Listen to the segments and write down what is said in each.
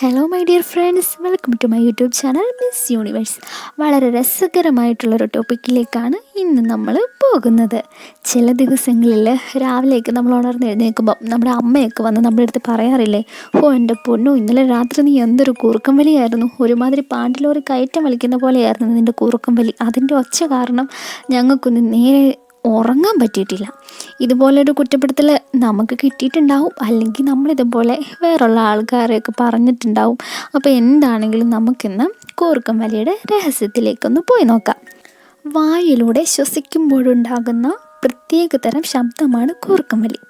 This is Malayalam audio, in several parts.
Hello my dear friends, welcome to my YouTube channel Miss Universe. വളരെ രസകരമായിട്ടുള്ളൊരു ടോപ്പിക്കിലേക്കാണ് ഇന്ന് നമ്മൾ പോകുന്നത്. ചില ദിവസങ്ങളിൽ രാവിലേക്ക് നമ്മൾ ഉണർന്നെഴുന്നേൽക്കുമ്പോൾ നമ്മുടെ അമ്മയൊക്കെ വന്ന് നമ്മുടെ അടുത്ത് പറയാറില്ലേ, എൻ്റെ പൊന്നോ, ഇന്നലെ രാത്രി നീ എന്തൊരു കൂർക്കം വലിയായിരുന്നു, ഒരുമാതിരി പാണ്ടിലോറി കയറ്റം വലിക്കുന്ന പോലെയായിരുന്നു നിൻ്റെ കൂർക്കം വലി. അതിൻ്റെ ഒച്ച കാരണം ഞങ്ങൾക്കൊന്ന് നേരെ ഉറങ്ങാൻ പറ്റിയിട്ടില്ല. ഇതുപോലൊരു കുറ്റപ്പെടുത്തൽ നമുക്ക് കിട്ടിയിട്ടുണ്ടാവും, അല്ലെങ്കിൽ നമ്മളിതുപോലെ വേറുള്ള ആൾക്കാരെയൊക്കെ പറഞ്ഞിട്ടുണ്ടാവും. അപ്പോൾ എന്താണെങ്കിലും നമുക്കിന്ന് കൂർക്കം വലിയുടെ രഹസ്യത്തിലേക്കൊന്ന് പോയി നോക്കാം. വായിലൂടെ ശ്വസിക്കുമ്പോഴുണ്ടാകുന്ന പ്രത്യേക തരം ശബ്ദമാണ് കൂർക്കം വലി.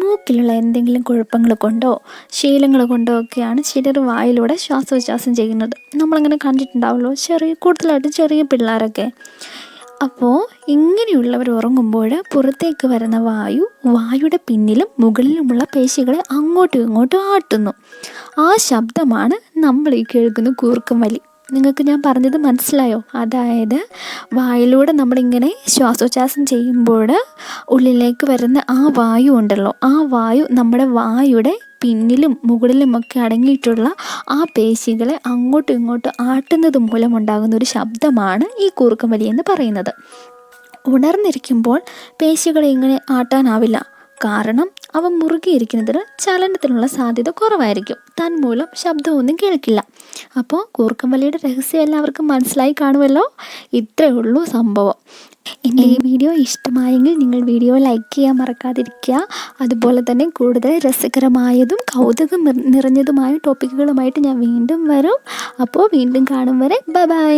മൂക്കിലുള്ള എന്തെങ്കിലും കുഴപ്പങ്ങൾ കൊണ്ടോ ശീലങ്ങൾ കൊണ്ടോ ഒക്കെയാണ് ചിലർ വായിലൂടെ ശ്വാസോച്ഛ്വാസം ചെയ്യുന്നത്. നമ്മളങ്ങനെ കണ്ടിട്ടുണ്ടാവുമല്ലോ, കൂടുതലായിട്ട് ചെറിയ പിള്ളേരൊക്കെ. അപ്പോൾ ഇങ്ങനെയുള്ളവർ ഉറങ്ങുമ്പോൾ പുറത്തേക്ക് വരുന്ന വായുടെ പിന്നിലും മുകളിലുമുള്ള പേശികളെ അങ്ങോട്ടും ഇങ്ങോട്ടും ആട്ടുന്നു. ആ ശബ്ദമാണ് നമ്മൾ ഈ കേൾക്കുന്ന കൂർക്കം വലി. നിങ്ങൾക്ക് ഞാൻ പറഞ്ഞത് മനസ്സിലായോ? അതായത് വായിലൂടെ നമ്മളിങ്ങനെ ശ്വാസോച്ഛ്വാസം ചെയ്യുമ്പോൾ ഉള്ളിലേക്ക് വരുന്ന ആ വായു ഉണ്ടല്ലോ, ആ വായു നമ്മുടെ വായുടെ പിന്നിലും മുകളിലുമൊക്കെ അടങ്ങിയിട്ടുള്ള ആ പേശികളെ അങ്ങോട്ടും ഇങ്ങോട്ടും ആട്ടുന്നത് മൂലമുണ്ടാകുന്ന ഒരു ശബ്ദമാണ് ഈ കൂർക്കം വലി എന്ന് പറയുന്നത്. ഉണർന്നിരിക്കുമ്പോൾ പേശികളെ ഇങ്ങനെ ആട്ടാനാവില്ല, കാരണം അവ മുറുകിയിരിക്കുന്നതിന് ചലനത്തിനുള്ള സാധ്യത കുറവായിരിക്കും. തന്മൂലം ശബ്ദമൊന്നും കേൾക്കില്ല. അപ്പോൾ കൂർക്കം വലിയുടെ രഹസ്യം എല്ലാവർക്കും മനസ്സിലായി കാണുമല്ലോ. ഇത്രയേ ഉള്ളൂ സംഭവം. എൻ്റെ ഈ വീഡിയോ ഇഷ്ടമായെങ്കിൽ നിങ്ങൾ വീഡിയോ ലൈക്ക് ചെയ്യാൻ മറക്കാതിരിക്കുക. അതുപോലെ തന്നെ കൂടുതൽ രസകരമായതും കൗതുകം നിറഞ്ഞതുമായ ടോപ്പിക്കുകളുമായിട്ട് ഞാൻ വീണ്ടും വരും. അപ്പോൾ വീണ്ടും കാണും വരെ ബൈ ബൈ.